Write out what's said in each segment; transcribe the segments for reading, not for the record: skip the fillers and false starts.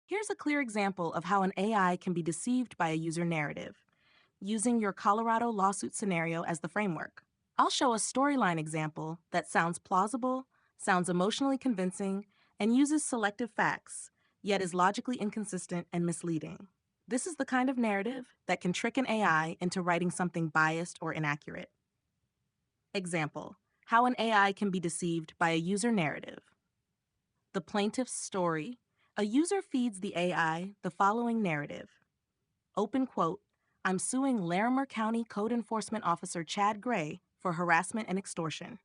Here's a clear example of how an AI can be deceived by a user narrative, using your Colorado lawsuit scenario as the framework. I'll show a storyline example that sounds plausible, sounds emotionally convincing, and uses selective facts, yet is logically inconsistent and misleading. This is the kind of narrative that can trick an AI into writing something biased or inaccurate. Example: how an AI can be deceived by a user narrative. The plaintiff's story. A user feeds the AI the following narrative. Open quote, I'm suing Larimer County Code Enforcement Officer Chad Gray for harassment and extortion.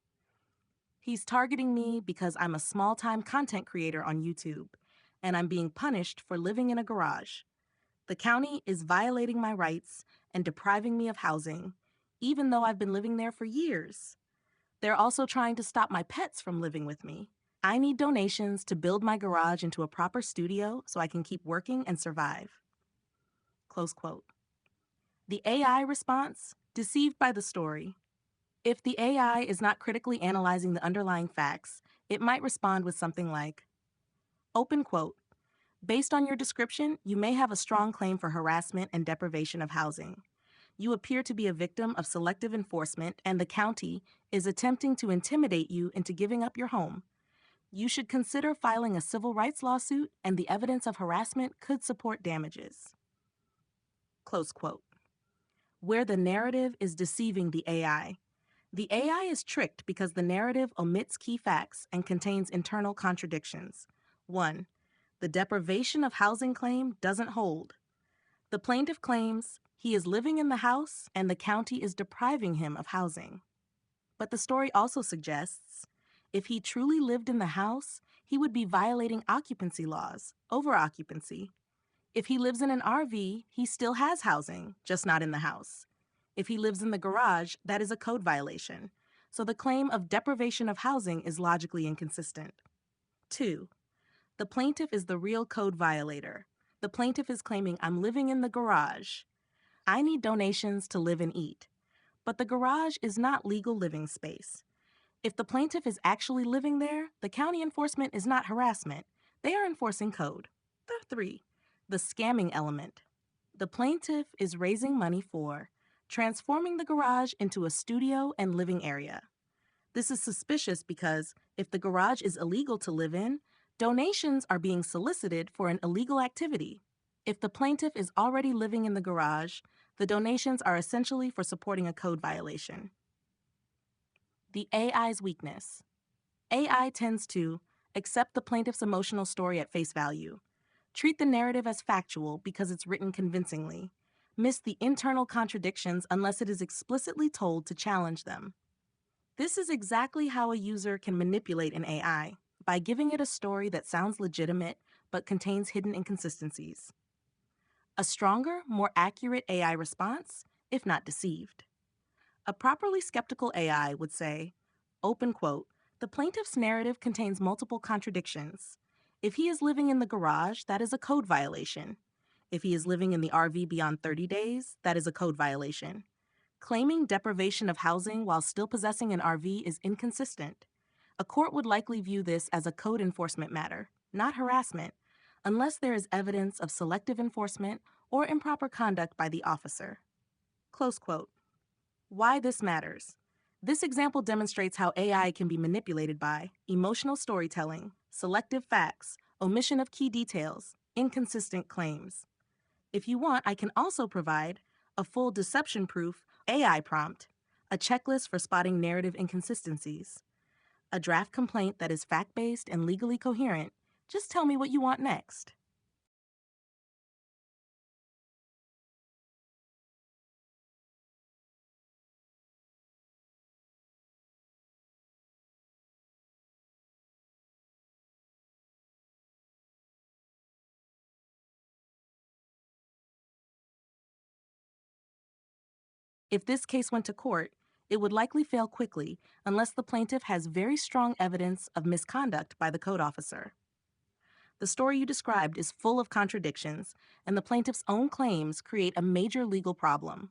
He's targeting me because I'm a small-time content creator on YouTube, and I'm being punished for living in a garage. The county is violating my rights and depriving me of housing, even though I've been living there for years. They're also trying to stop my pets from living with me. I need donations to build my garage into a proper studio so I can keep working and survive. Close quote. The AI response: deceived by the story. If the AI is not critically analyzing the underlying facts, it might respond with something like, open quote, based on your description, you may have a strong claim for harassment and deprivation of housing. You appear to be a victim of selective enforcement, and the county is attempting to intimidate you into giving up your home. You should consider filing a civil rights lawsuit, and the evidence of harassment could support damages. Close quote. Where the narrative is deceiving the AI. The AI is tricked because the narrative omits key facts and contains internal contradictions. 1. The deprivation of housing claim doesn't hold. The plaintiff claims he is living in the house and the county is depriving him of housing. But the story also suggests if he truly lived in the house, he would be violating occupancy laws, over-occupancy. If he lives in an RV, he still has housing, just not in the house. If he lives in the garage, that is a code violation. So the claim of deprivation of housing is logically inconsistent. 2. The plaintiff is the real code violator. The plaintiff is claiming, I'm living in the garage. I need donations to live and eat. But the garage is not legal living space. If the plaintiff is actually living there, the county enforcement is not harassment. They are enforcing code. 3. The scamming element. The plaintiff is raising money for transforming the garage into a studio and living area. This is suspicious because if the garage is illegal to live in, donations are being solicited for an illegal activity. If the plaintiff is already living in the garage, the donations are essentially for supporting a code violation. The AI's weakness. AI tends to accept the plaintiff's emotional story at face value, treat the narrative as factual because it's written convincingly, miss the internal contradictions unless it is explicitly told to challenge them. This is exactly how a user can manipulate an AI, by giving it a story that sounds legitimate but contains hidden inconsistencies. A stronger, more accurate AI response, if not deceived. A properly skeptical AI would say, open quote, the plaintiff's narrative contains multiple contradictions. If he is living in the garage, that is a code violation. If he is living in the RV beyond 30 days, that is a code violation. Claiming deprivation of housing while still possessing an RV is inconsistent. A court would likely view this as a code enforcement matter, not harassment, unless there is evidence of selective enforcement or improper conduct by the officer. Close quote. Why this matters. This example demonstrates how AI can be manipulated by emotional storytelling, selective facts, omission of key details, inconsistent claims. If you want, I can also provide a full deception-proof AI prompt, a checklist for spotting narrative inconsistencies, a draft complaint that is fact-based and legally coherent. Just tell me what you want next. If this case went to court, it would likely fail quickly unless the plaintiff has very strong evidence of misconduct by the code officer. The story you described is full of contradictions, and the plaintiff's own claims create a major legal problem.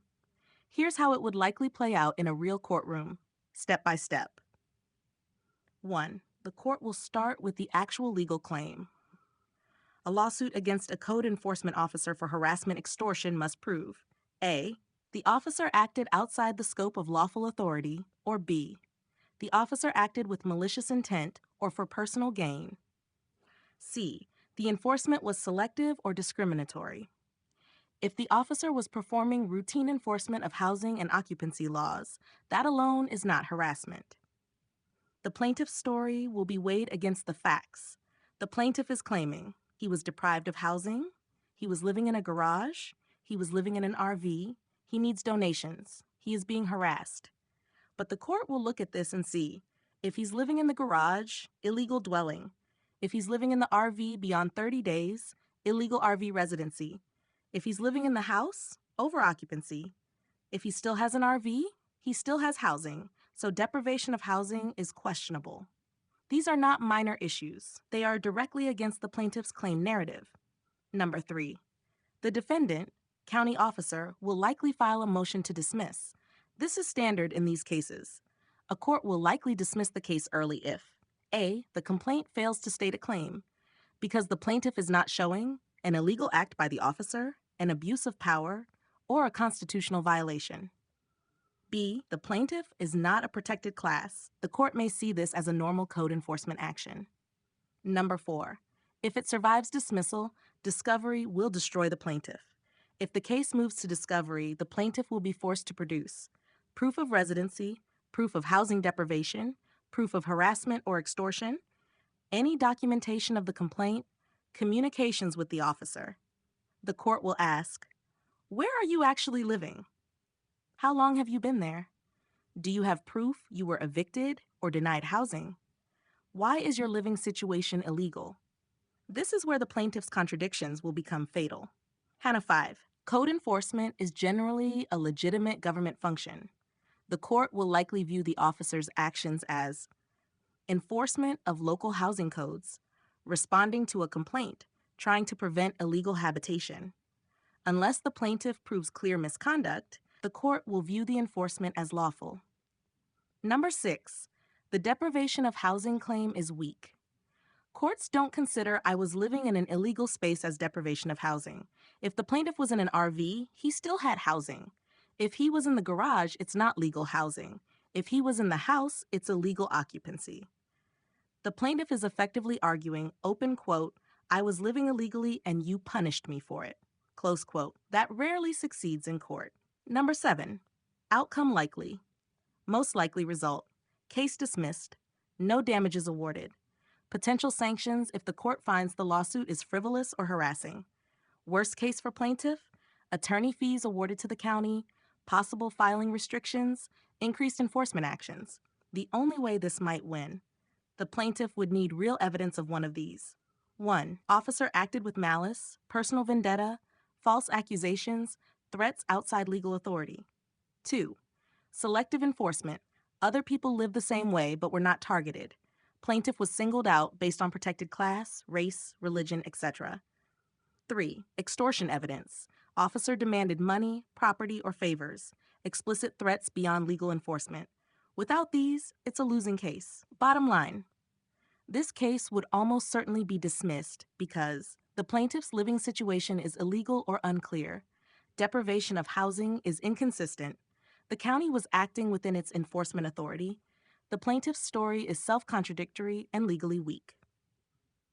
Here's how it would likely play out in a real courtroom, step by step. 1. The court will start with the actual legal claim. A lawsuit against a code enforcement officer for harassment extortion must prove A. The officer acted outside the scope of lawful authority, or B. The officer acted with malicious intent or for personal gain. C. The enforcement was selective or discriminatory. If the officer was performing routine enforcement of housing and occupancy laws, that alone is not harassment. The plaintiff's story will be weighed against the facts. The plaintiff is claiming he was deprived of housing, he was living in a garage, he was living in an RV, he needs donations, he is being harassed. But the court will look at this and see if he's living in the garage, illegal dwelling. If he's living in the RV beyond 30 days, illegal RV residency. If he's living in the house, over-occupancy. If he still has an RV, he still has housing, so deprivation of housing is questionable. These are not minor issues. They are directly against the plaintiff's claim narrative. Number 3. The defendant, county officer, will likely file a motion to dismiss. This is standard in these cases. A court will likely dismiss the case early if A. The complaint fails to state a claim, because the plaintiff is not showing an illegal act by the officer, an abuse of power, or a constitutional violation. B. The plaintiff is not a protected class. The court may see this as a normal code enforcement action. Number 4. If it survives dismissal, discovery will destroy the plaintiff. If the case moves to discovery, the plaintiff will be forced to produce proof of residency, proof of housing deprivation, proof of harassment or extortion, any documentation of the complaint, communications with the officer. The court will ask, where are you actually living? How long have you been there? Do you have proof you were evicted or denied housing? Why is your living situation illegal? This is where the plaintiff's contradictions will become fatal. Hannah 5. Code enforcement is generally a legitimate government function. The court will likely view the officer's actions as enforcement of local housing codes, responding to a complaint, trying to prevent illegal habitation. Unless the plaintiff proves clear misconduct, the court will view the enforcement as lawful. Number 6. The deprivation of housing claim is weak. Courts don't consider I was living in an illegal space as deprivation of housing. If the plaintiff was in an RV, he still had housing. If he was in the garage, it's not legal housing. If he was in the house, it's illegal occupancy. The plaintiff is effectively arguing, open quote, I was living illegally and you punished me for it, close quote. That rarely succeeds in court. Number 7. Outcome likely. Most likely result. Case dismissed. No damages awarded. Potential sanctions if the court finds the lawsuit is frivolous or harassing. Worst case for plaintiff, attorney fees awarded to the county, possible filing restrictions, increased enforcement actions. The only way this might win. The plaintiff would need real evidence of one of these. 1. Officer acted with malice, personal vendetta, false accusations, threats outside legal authority. 2. Selective enforcement. Other people lived the same way but were not targeted. Plaintiff was singled out based on protected class, race, religion, etc. 3. Extortion evidence. Officer demanded money, property, or favors. Explicit threats beyond legal enforcement. Without these, it's a losing case. Bottom line, this case would almost certainly be dismissed because the plaintiff's living situation is illegal or unclear. Deprivation of housing is inconsistent. The county was acting within its enforcement authority. The plaintiff's story is self-contradictory and legally weak.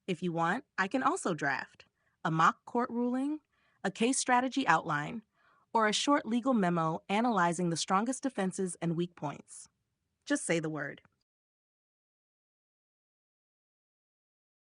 If you want, I can also draft a mock court ruling, a case strategy outline, or a short legal memo analyzing the strongest defenses and weak points. Just say the word.